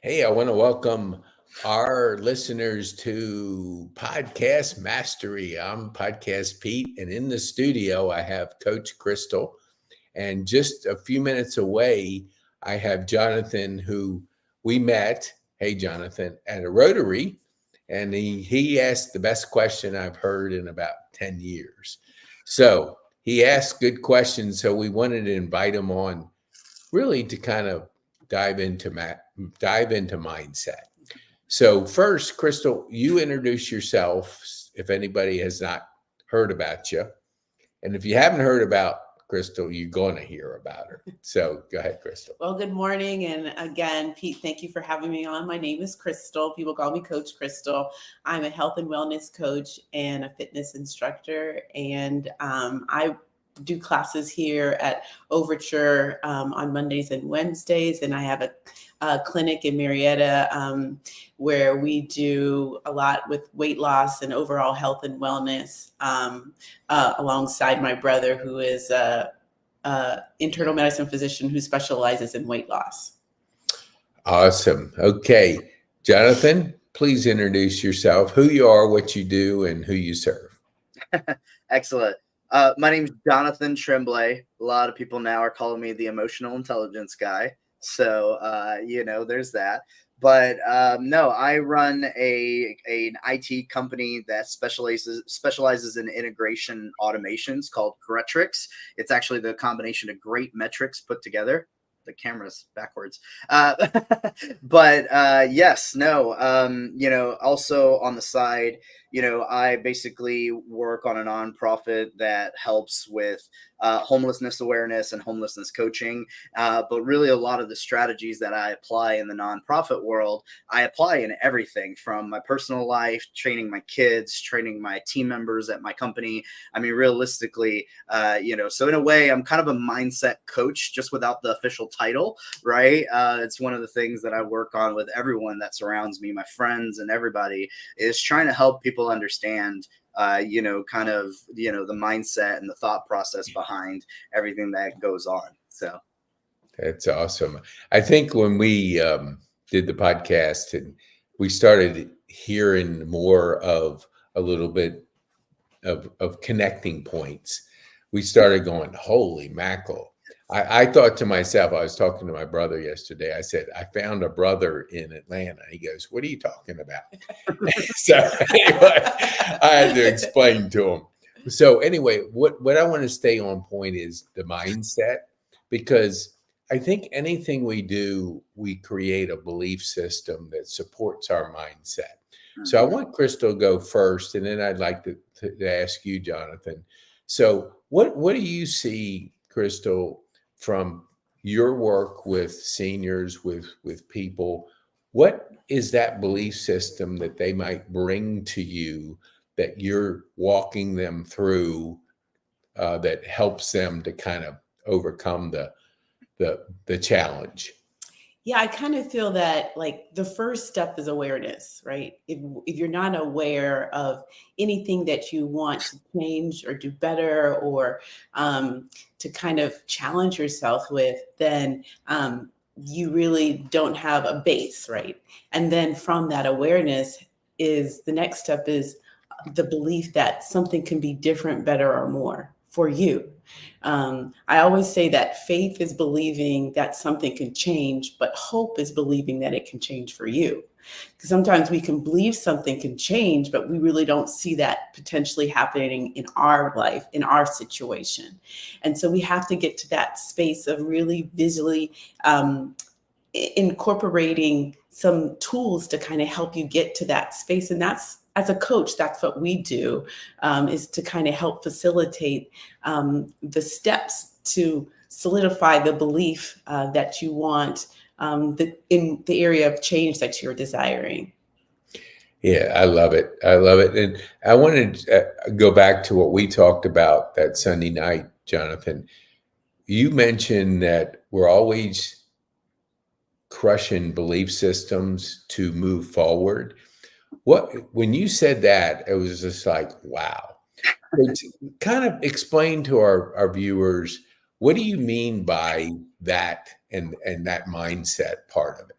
Hey, I want to welcome our listeners to Podcast Mastery. I'm Podcast Pete, and in the studio, I have Coach Crystal. And just a few minutes away, I have Jonathan, who we met. Hey, Jonathan, at a Rotary. And he asked the best question I've heard in about 10 years. So he asked good questions. So we wanted to invite him on really to kind of dive into dive into mindset. So first, Crystal, you introduce yourself if anybody has not heard about you. And if you haven't heard about Crystal, you're going to hear about her. So go ahead, Crystal. Well, good morning. And again, Pete, thank you for having me on. My name is Crystal. People call me Coach Crystal. I'm a health and wellness coach and a fitness instructor. And I do classes here at Overture on Mondays and Wednesdays. And I have a clinic in Marietta where we do a lot with weight loss and overall health and wellness alongside my brother, who is internal medicine physician who specializes in weight loss. Awesome. Okay. Jonathan, please introduce yourself, who you are, what you do, and who you serve. Excellent. My name's Jonthan Tremblay. A lot of people now are calling me the emotional intelligence guy. So, there's that. But no, I run an IT company that specializes in integration automations called Gretrix. It's actually the combination of great metrics put together. The camera's backwards. Also on the side, I basically work on a nonprofit that helps with homelessness awareness and homelessness coaching. But really a lot of the strategies that I apply in the nonprofit world, I apply in everything from my personal life, training my kids, training my team members at my company. I mean, realistically, so in a way, I'm kind of a mindset coach, just without the official title, right? It's one of the things that I work on with everyone that surrounds me, my friends and everybody, is trying to help people understand the mindset and the thought process behind everything that goes on. So that's awesome. I think when we did the podcast and we started hearing more of a little bit of connecting points, we started going, holy mackerel. I thought to myself, I was talking to my brother yesterday. I said, I found a brother in Atlanta. He goes, what are you talking about? So anyway, I had to explain to him. So anyway, what I want to stay on point is the mindset, because I think anything we do, we create a belief system that supports our mindset. So I want Crystal to go first, and then I'd like to ask you, Jonathan. So what do you see, Crystal, from your work with seniors, with people? What is that belief system that they might bring to you that you're walking them through that helps them to kind of overcome the challenge? Yeah, I kind of feel that like the first step is awareness, right? If you're not aware of anything that you want to change or do better, or to kind of challenge yourself with, then you really don't have a base, right? And then from that awareness is the next step is the belief that something can be different, better, or more for you. I always say that faith is believing that something can change, but hope is believing that it can change for you. Because sometimes we can believe something can change, but we really don't see that potentially happening in our life, in our situation. And so we have to get to that space of really visually incorporating some tools to kind of help you get to that space. And that's, as a coach, that's what we do, is to kind of help facilitate the steps to solidify the belief that you want in the area of change that you're desiring. Yeah, I love it. I love it. And I wanted to go back to what we talked about that Sunday night, Jonathan. You mentioned that we're always crushing belief systems to move forward. When you said that, it was just like, wow. Kind of explain to our viewers, what do you mean by that and that mindset part of it?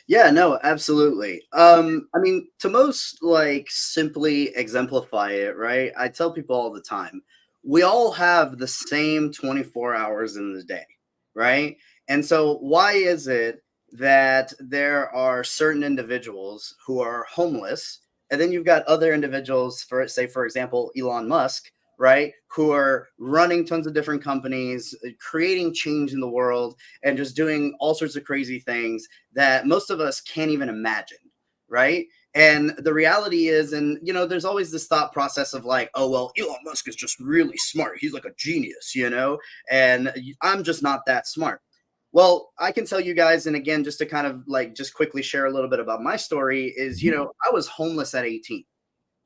Yeah, no, absolutely. I mean, to most like simply exemplify it, right? I tell people all the time, we all have the same 24 hours in the day, right? And so why is it that there are certain individuals who are homeless, and then you've got other individuals, for say, for example, Elon Musk, right, who are running tons of different companies, creating change in the world, and just doing all sorts of crazy things that most of us can't even imagine, right? And the reality is, and there's always this thought process of like, oh, well, Elon Musk is just really smart. He's like a genius, and I'm just not that smart. Well, I can tell you guys, and again, just to kind of like just quickly share a little bit about my story is, I was homeless at 18.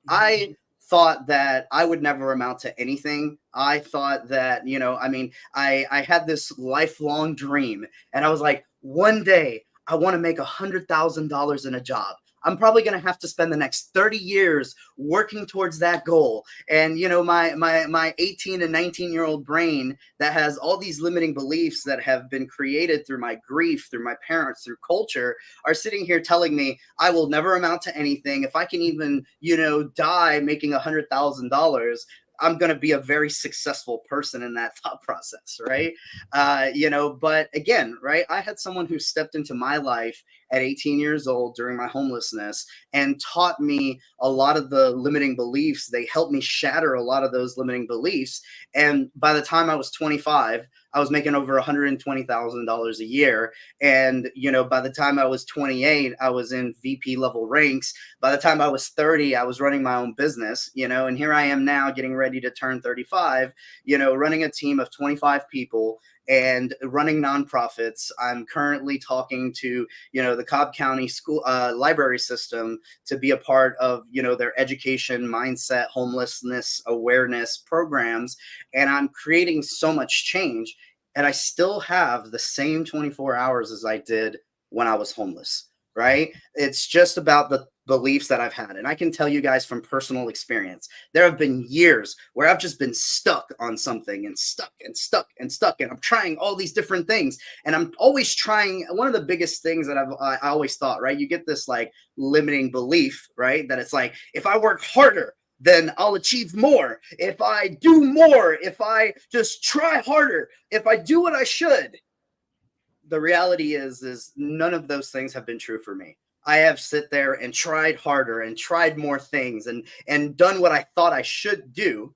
I thought that I would never amount to anything. I thought that, I mean, I had this lifelong dream, and I was like, one day I want to make $100,000 in a job. I'm probably going to have to spend the next 30 years working towards that goal. And my 18 and 19-year-old brain that has all these limiting beliefs that have been created through my grief, through my parents, through culture, are sitting here telling me I will never amount to anything. If I can even, die making $100,000, I'm going to be a very successful person in that thought process, right? But again, right, I had someone who stepped into my life at 18 years old during my homelessness and taught me a lot of the limiting beliefs. They helped me shatter a lot of those limiting beliefs. And by the time I was 25, I was making over $120,000 a year. And, by the time I was 28, I was in VP level ranks. By the time I was 30, I was running my own business, and here I am now getting ready to turn 35, running a team of 25 people and running nonprofits. I'm currently talking to, the Cobb County school library system to be a part of, their education, mindset, homelessness, awareness programs. And I'm creating so much change. And I still have the same 24 hours as I did when I was homeless, right? It's just about the beliefs that I've had. And I can tell you guys from personal experience, there have been years where I've just been stuck on something and stuck and stuck and stuck. And I'm trying all these different things. And I'm always trying. One of the biggest things that I always thought, right? You get this like limiting belief, right? That it's like, if I work harder, then I'll achieve more. If I do more, if I just try harder, if I do what I should. The reality is none of those things have been true for me. I have sit there and tried harder and tried more things and done what I thought I should do,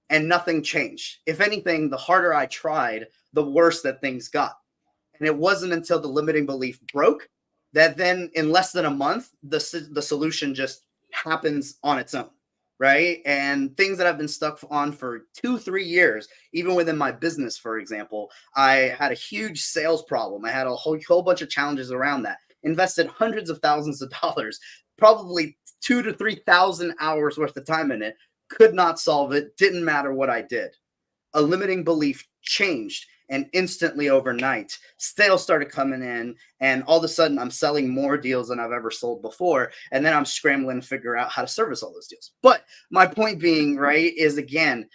and nothing changed. If anything, the harder I tried, the worse that things got. And it wasn't until the limiting belief broke that then in less than a month, the solution just happens on its own. Right. And things that I've been stuck on for 2-3 years, even within my business, for example, I had a huge sales problem. I had a whole bunch of challenges around that, invested hundreds of thousands of dollars, probably 2,000 to 3,000 hours worth of time in it, could not solve it. Didn't matter what I did. A limiting belief changed, and instantly overnight sales started coming in, and all of a sudden I'm selling more deals than I've ever sold before, and then I'm scrambling to figure out how to service all those deals. But my point being, right, is again,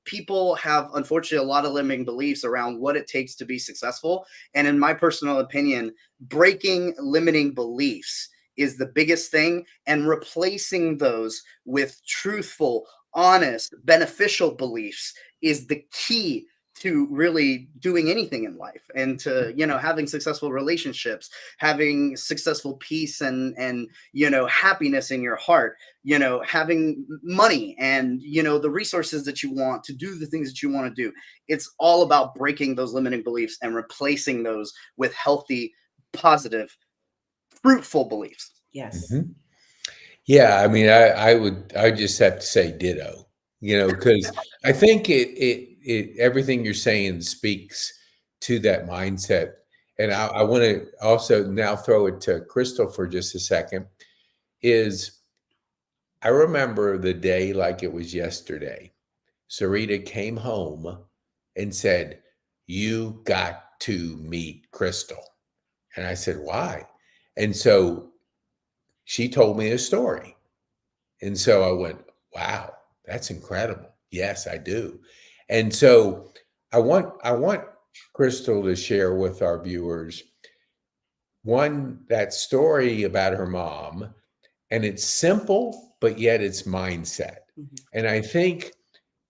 people have unfortunately a lot of limiting beliefs around what it takes to be successful, and in my personal opinion, breaking limiting beliefs is the biggest thing, and replacing those with truthful, honest, beneficial beliefs is the key to really doing anything in life, and to having successful relationships, having successful peace and happiness in your heart, having money and the resources that you want to do the things that you want to do. It's all about breaking those limiting beliefs and replacing those with healthy, positive, fruitful beliefs. Yes. Mhm. Yeah, I mean, I just have to say ditto, because I think it everything you're saying speaks to that mindset. And I want to also now throw it to Crystal for just a second. Is I remember the day like it was yesterday. Sarita came home and said, "You got to meet Crystal." And I said, "Why?" And so she told me a story. And so I went, "Wow, that's incredible. Yes, I do." And so I want Crystal to share with our viewers that story about her mom, and it's simple, but yet it's mindset. Mhm. And I think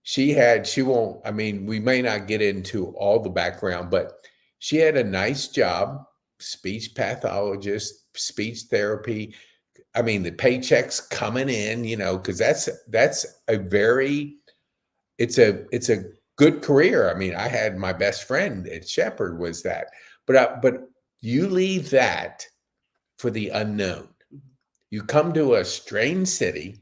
she won't, I mean, we may not get into all the background, but she had a nice job, speech pathologist, speech therapy. I mean, the paychecks coming in, because that's a very, it's a good career. I mean, I had my best friend at Shepherd was that, but you leave that for the unknown. Mhm. You come to a strange city.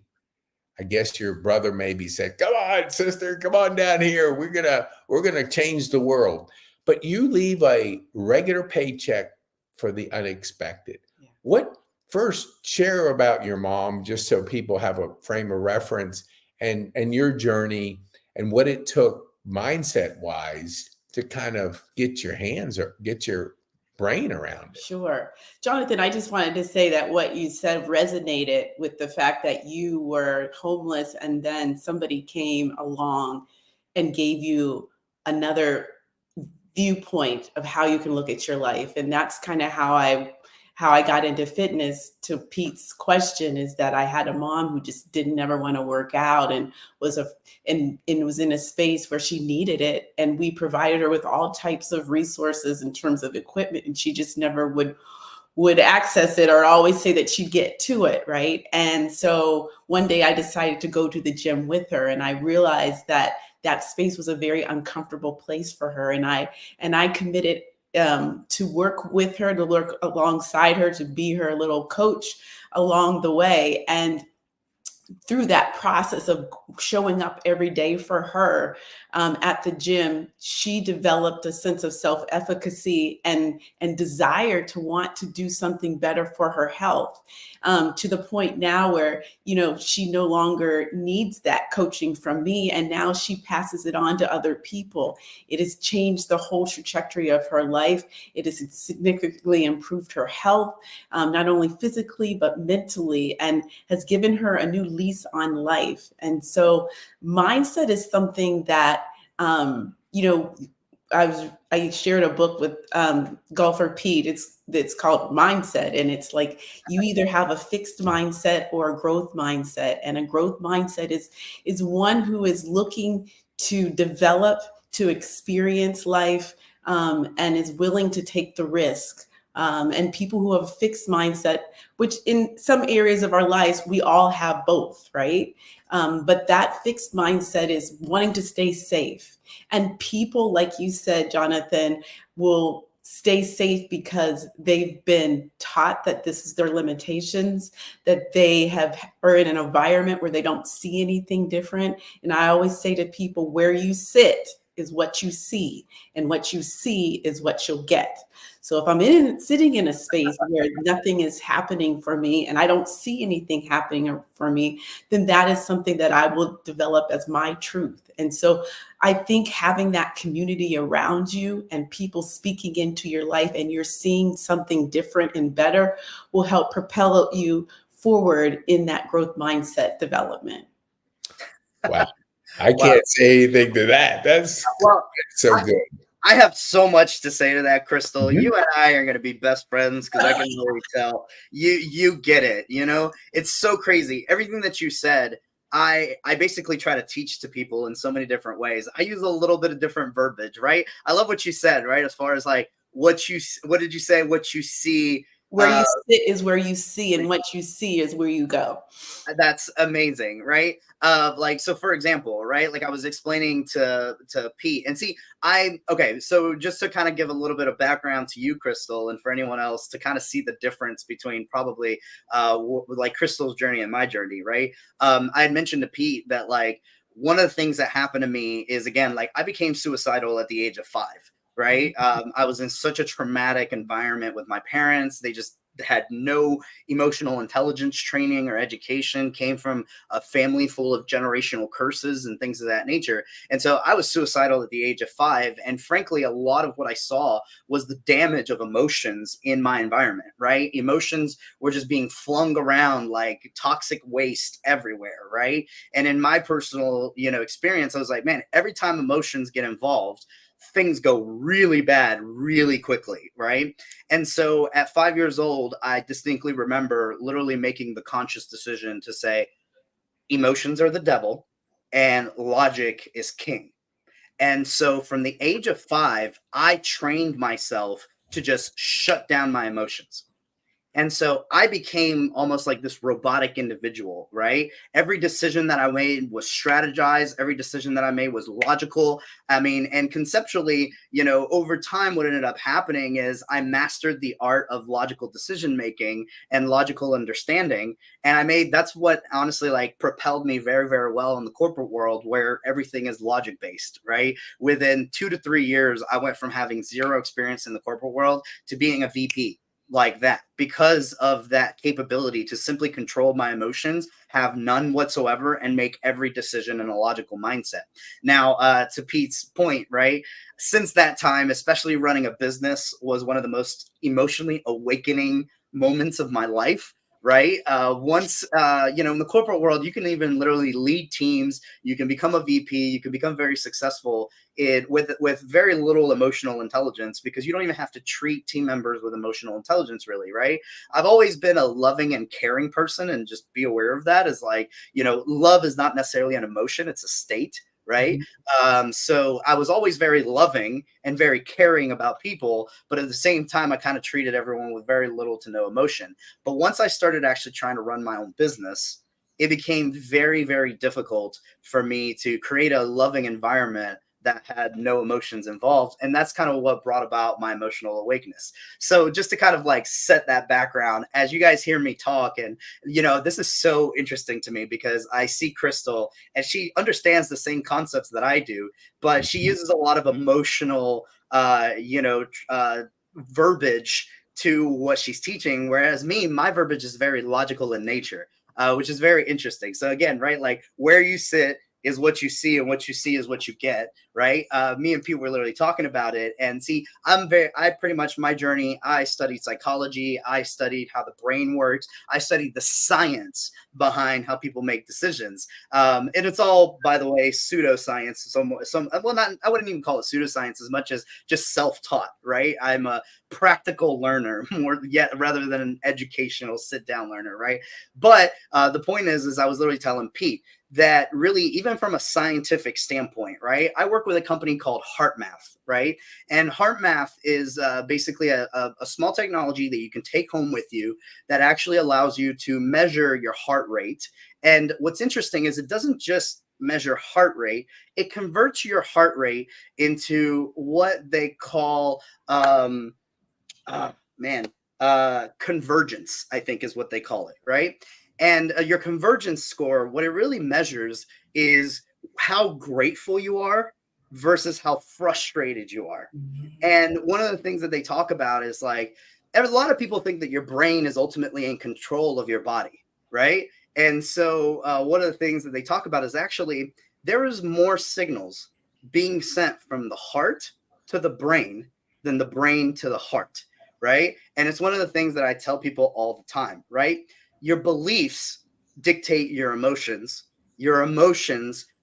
I guess your brother maybe said, "Come on, sister, come on down here. We're gonna change the world." But you leave a regular paycheck for the unexpected. Yeah. What first share about your mom, just so people have a frame of reference, and your journey and what it took mindset wise to kind of get your hands or get your brain around it. Sure. Jonathan, I just wanted to say that what you said resonated with the fact that you were homeless and then somebody came along and gave you another viewpoint of how you can look at your life. And that's kind of how I got into fitness. To Pete's question, is that I had a mom who just didn't ever want to work out and was in a space where she needed it, and we provided her with all types of resources in terms of equipment, and she just never would access it or always say that she'd get to it, right? And so one day I decided to go to the gym with her, and I realized that that space was a very uncomfortable place for her, and I committed to work with her, to work alongside her, to be her little coach along the way. And through that process of showing up every day for her at the gym, she developed a sense of self-efficacy and desire to want to do something better for her health, to the point now where, she no longer needs that coaching from me. And now she passes it on to other people. It has changed the whole trajectory of her life. It has significantly improved her health, not only physically, but mentally, and has given her a new lease on life. And so mindset is something that, I shared a book with golfer Pete. It's called Mindset, and it's like you either have a fixed mindset or a growth mindset. And a growth mindset is one who is looking to develop, to experience life, and is willing to take the risk. And people who have a fixed mindset, which in some areas of our lives, we all have both, right? But that fixed mindset is wanting to stay safe. And people, like you said, Jonathan, will stay safe because they've been taught that this is their limitations, that they are in an environment where they don't see anything different. And I always say to people, where you sit is what you see, and what you see is what you'll get. So if I'm sitting in a space where nothing is happening for me and I don't see anything happening for me, then that is something that I will develop as my truth. And so I think having that community around you and people speaking into your life and you're seeing something different and better will help propel you forward in that growth mindset development. Wow. I can't say anything to that. That's Well, so good. I have so much to say to that, Crystal. Mhm. You and I are going to be best friends because I can really tell you get it. It's so crazy. Everything that you said, I basically try to teach to people in so many different ways. I use a little bit of different verbiage, right? I love what you said, right? As far as like what did you say? What you see. Where you sit is where you see, and what you see is where you go. That's amazing, right? Like, so for example, right, like I was explaining to Pete, and see, okay, so just to kind of give a little bit of background to you, Crystal, and for anyone else to kind of see the difference between probably like Crystal's journey and my journey, right? I had mentioned to Pete that like one of the things that happened to me is, again, like I became suicidal at the age of 5, right? I was in such a traumatic environment with my parents. They just had no emotional intelligence training or education, came from a family full of generational curses and things of that nature. And so I was suicidal at the age of 5. And frankly, a lot of what I saw was the damage of emotions in my environment, right? Emotions were just being flung around like toxic waste everywhere, right? And in my personal, experience, I was like, man, every time emotions get involved, things go really bad really quickly, right? And so at 5 years old, I distinctly remember literally making the conscious decision to say, emotions are the devil and logic is king. And so from the age of 5, I trained myself to just shut down my emotions. And so I became almost like this robotic individual, right? Every decision that I made was strategized. Every decision that I made was logical. I mean, and conceptually, over time, what ended up happening is I mastered the art of logical decision making and logical understanding. And that's what honestly like propelled me very, very well in the corporate world where everything is logic based, right? Within 2 to 3 years, I went from having zero experience in the corporate world to being a VP like that because of that capability to simply control my emotions, have none whatsoever, and make every decision in a logical mindset. Now, to Pete's point, right? Since that time, especially running a business was one of the most emotionally awakening moments of my life. Right. Once, in the corporate world, you can even literally lead teams. You can become a VP. You can become very successful with very little emotional intelligence because you don't even have to treat team members with emotional intelligence, really. Right. I've always been a loving and caring person, and just be aware of that is like, love is not necessarily an emotion. It's a state. Right. So I was always very loving and very caring about people, but at the same time, I kind of treated everyone with very little to no emotion. But once I started actually trying to run my own business, it became very, very difficult for me to create a loving environment that had no emotions involved. And that's kind of what brought about my emotional awakeness. So just to kind of like set that background, as you guys hear me talk, and, this is so interesting to me because I see Crystal and she understands the same concepts that I do, but she uses a lot of emotional, verbiage to what she's teaching. Whereas me, my verbiage is very logical in nature, which is very interesting. So again, right, like where you sit is what you see, and what you see is what you get, right? Me and Pete were literally talking about it, and see, my journey, I studied psychology, I studied how the brain works, I studied the science behind how people make decisions, and it's all, by the way, pseudoscience. I wouldn't even call it pseudoscience as much as just self-taught, right? I'm a practical learner rather than an educational sit-down learner, right? But the point is I was literally telling Pete that really, even from a scientific standpoint, right? I work with a company called HeartMath, right? And HeartMath is basically a small technology that you can take home with you that actually allows you to measure your heart rate. And what's interesting is it doesn't just measure heart rate, it converts your heart rate into what they call convergence, I think is what they call it, right? And your convergence score, what it really measures is how grateful you are versus how frustrated you are. And one of the things that they talk about is like, a lot of people think that your brain is ultimately in control of your body, right? And so one of the things that they talk about is actually there is more signals being sent from the heart to the brain than the brain to the heart, right? And it's one of the things that I tell people all the time, right? Your beliefs dictate your emotions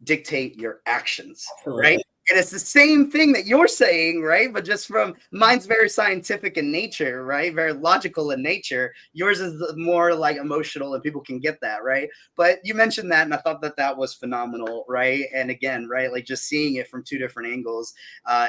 dictate your actions. Absolutely. Right? And it's the same thing that you're saying, right? But just from mine's very scientific in nature, right? Very logical in nature. Yours is more like emotional, and people can get that, right? But you mentioned that, and I thought that that was phenomenal, right? And again, right, like just seeing it from two different angles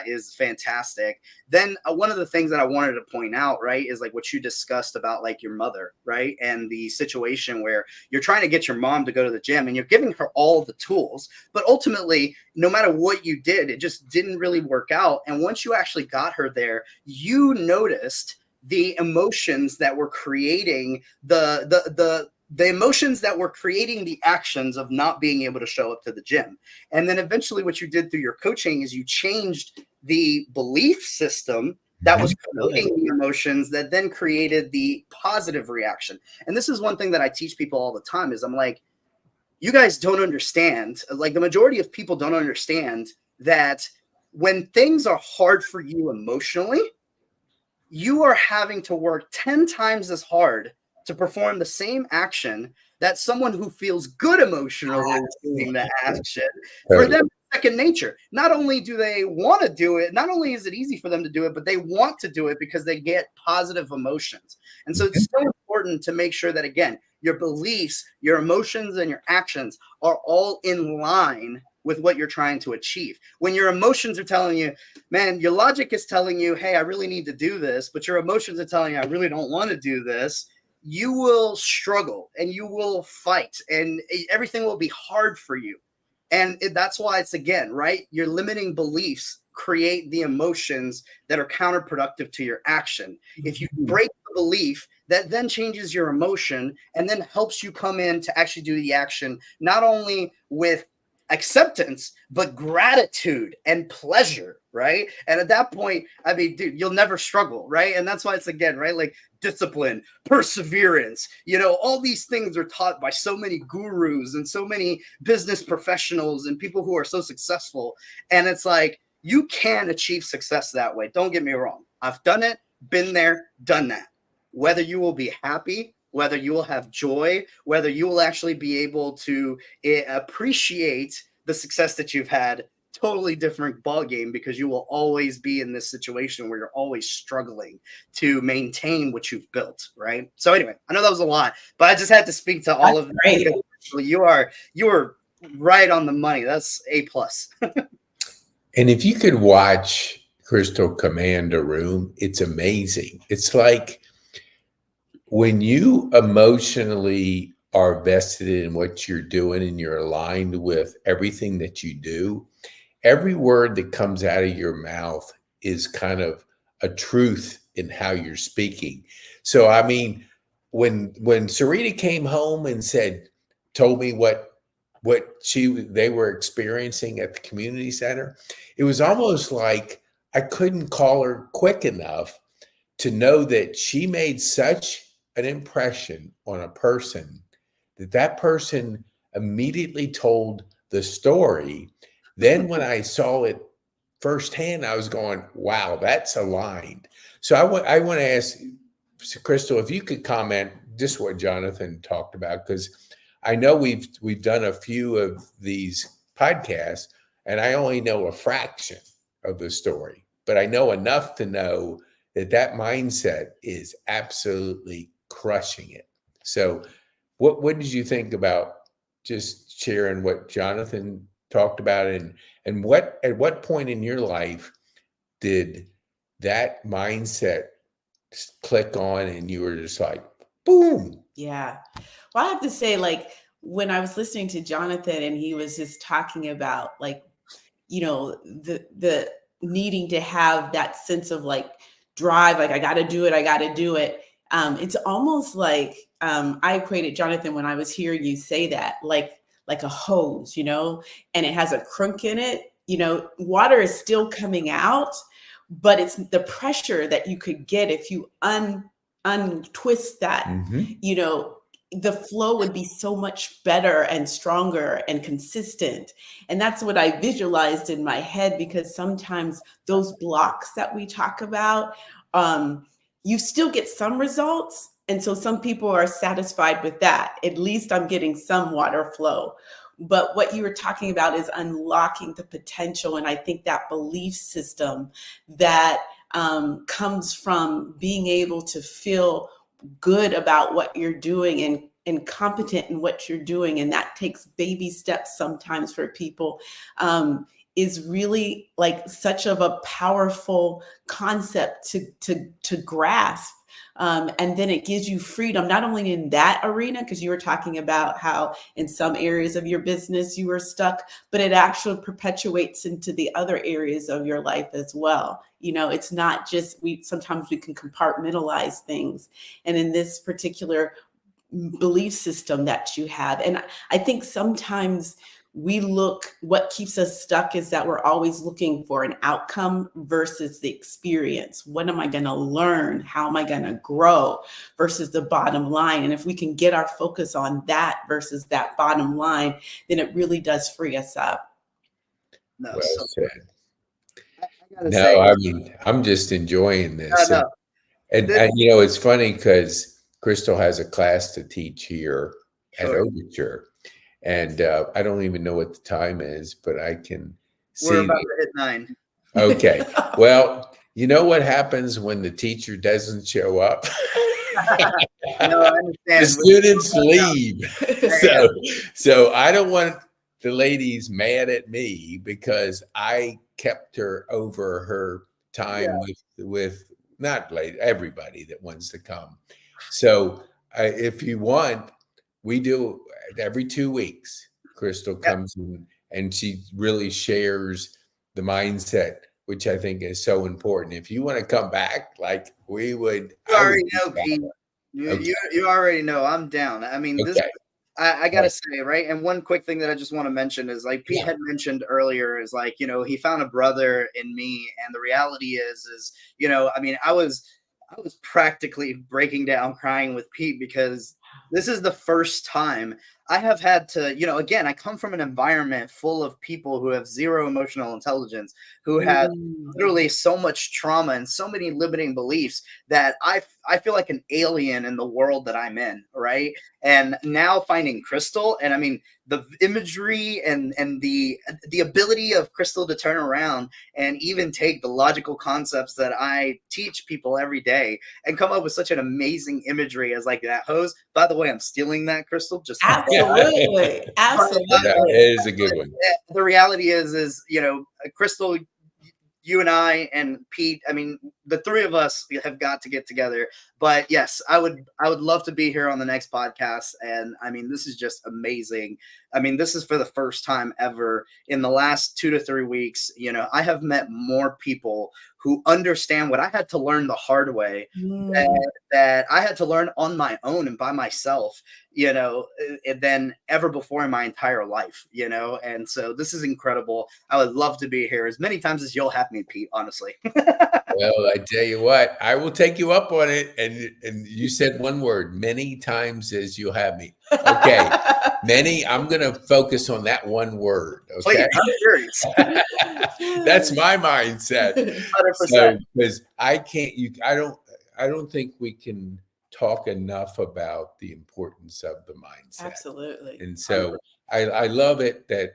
is fantastic. Then one of the things that I wanted to point out, right, is like what you discussed about like your mother, right? And the situation where you're trying to get your mom to go to the gym and you're giving her all the tools, but ultimately, no matter what you did, it just didn't really work out. And once you actually got her there, you noticed the emotions that were creating the emotions that were creating the actions of not being able to show up to the gym. And then eventually what you did through your coaching is you changed the belief system that was creating the emotions that then created the positive reaction. And this is one thing that I teach people all the time is I'm like, you guys don't understand, like the majority of people don't understand that when things are hard for you emotionally, you are having to work 10 times as hard to perform the same action that someone who feels good emotionally is doing the action. For them to second nature. Not only do they want to do it, not only is it easy for them to do it, but they want to do it because they get positive emotions. And so it's so important to make sure that, again, your beliefs, your emotions, and your actions are all in line with what you're trying to achieve. When your emotions are telling you, man, your logic is telling you, hey, I really need to do this, but your emotions are telling you, I really don't want to do this, you will struggle and you will fight and everything will be hard for you. And that's why it's, again, right? Your limiting beliefs create the emotions that are counterproductive to your action. If you break the belief, that then changes your emotion and then helps you come in to actually do the action, not only with acceptance, but gratitude and pleasure, right? And at that point, I mean, dude, you'll never struggle, right? And that's why it's, again, right, like discipline, perseverance, all these things are taught by so many gurus and so many business professionals and people who are so successful. And it's like, you can achieve success that way. Don't get me wrong. I've done it, been there, done that. Whether you will be happy, whether you will have joy, whether you will actually be able to appreciate the success that you've had, totally different ballgame, because you will always be in this situation where you're always struggling to maintain what you've built, right? So anyway, I know that was a lot, but I just had to speak to all of that. You are right on the money. That's A+. And if you could watch Crystal command a room, it's amazing. It's like when you emotionally are vested in what you're doing and you're aligned with everything that you do, every word that comes out of your mouth is kind of a truth in how you're speaking. So, I mean, when Sarita came home and told me what they were experiencing at the community center, it was almost like I couldn't call her quick enough to know that she made such an impression on a person that person immediately told the story. Then when I saw it firsthand, I was going, wow, that's aligned. So I want to ask Crystal, if you could comment just what Jonthan talked about, because I know we've done a few of these podcasts and I only know a fraction of the story, but I know enough to know that mindset is absolutely crushing it. So what did you think about just sharing what Jonthan talked about, and at what point in your life did that mindset click on and you were just like, boom? Yeah. Well, I have to say, like, when I was listening to Jonthan and he was just talking about, like, the needing to have that sense of like drive, like I got to do it. It's almost like I equated Jonthan when I was hearing you say that, like a hose, and it has a crunk in it. Water is still coming out, but it's the pressure that you could get if you untwist that. The flow would be so much better and stronger and consistent. And that's what I visualized in my head, because sometimes those blocks that we talk about, you still get some results. And so some people are satisfied with that. At least I'm getting some water flow. But what you were talking about is unlocking the potential. And I think that belief system that comes from being able to feel good about what you're doing and competent in what you're doing, and that takes baby steps sometimes for people, is really like such of a powerful concept to grasp. And then it gives you freedom, not only in that arena, because you were talking about how in some areas of your business you were stuck, but it actually perpetuates into the other areas of your life as well. It's not just, sometimes we can compartmentalize things. And in this particular belief system that you have, and I think sometimes what keeps us stuck is that we're always looking for an outcome versus the experience. What am I going to learn? How am I going to grow versus the bottom line? And if we can get our focus on that versus that bottom line, then it really does free us up. No, Well said. say, I mean, I'm just enjoying this. no. And it's funny because Crystal has a class to teach here at Overture. And I don't even know what the time is, but I can We're See, about to hit 9. okay. Well, you know what happens when the teacher doesn't show up? No, I The understand. students leave. Yeah. So I don't want the ladies mad at me because I kept her over her time with not late everybody that wants to come. So if you want, we do it every 2 weeks. Crystal Yeah. comes in and she really shares the mindset, which I think is so important. If you want to come back, like we would, You I would already be know, back. Pete. Okay. You already know I'm down. I mean, this Okay. I All gotta right. say, right? And one quick thing that I just want to mention is like Pete Yeah. had mentioned earlier is like, he found a brother in me. And the reality is, I mean, I was practically breaking down crying with Pete because this is the first time I have had to, again, I come from an environment full of people who have zero emotional intelligence, who had Mm. literally so much trauma and so many limiting beliefs that I feel like an alien in the world that I'm in, right? And now finding Crystal, and I mean the imagery and the ability of Crystal to turn around and even take the logical concepts that I teach people every day and come up with such an amazing imagery as like that hose. By the way, I'm stealing that, Crystal. Just Absolutely. Yeah, Absolutely. it is a good one. the reality is Crystal, you and I and Pete, I mean, the three of us have got to get together. But yes, I would love to be here on the next podcast. And I mean, this is just amazing. I mean, this is for the first time ever in the last 2 to 3 weeks. I have met more people who understand what I had to learn the hard way, Mm. that I had to learn on my own and by myself, than ever before in my entire life, and so this is incredible. I would love to be here as many times as you'll have me, Pete, honestly. Well, I tell you what, I will take you up on it. And you said one word, many times as you have me. Okay. Many, I'm going to focus on that one word. Please, Okay. I'm curious. That's my mindset. 100%. So, because I don't think we can talk enough about the importance of the mindset. Absolutely. And so I love it that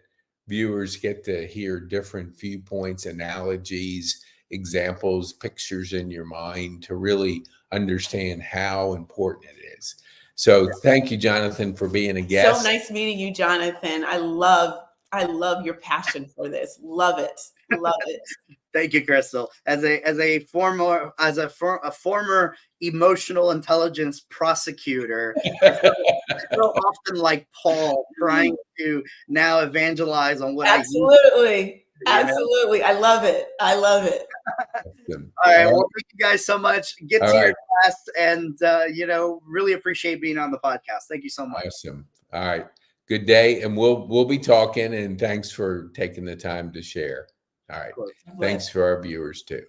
viewers get to hear different viewpoints, analogies, examples, pictures in your mind to really understand how important it is. So thank you, Jonthan, for being a guest. So nice meeting you, Jonthan. I love your passion for this. Love it. Love it. Thank you, Crystal. As a former emotional intelligence prosecutor, so often like Paul trying to now evangelize on what Absolutely. I use. Absolutely. I love it. I love it. Awesome. All right. Well, thank you guys so much. Get All to your right. class, and really appreciate being on the podcast. Thank you so much. Awesome. All right. Good day. And we'll be talking, and thanks for taking the time to share. All right. Thanks for our viewers too.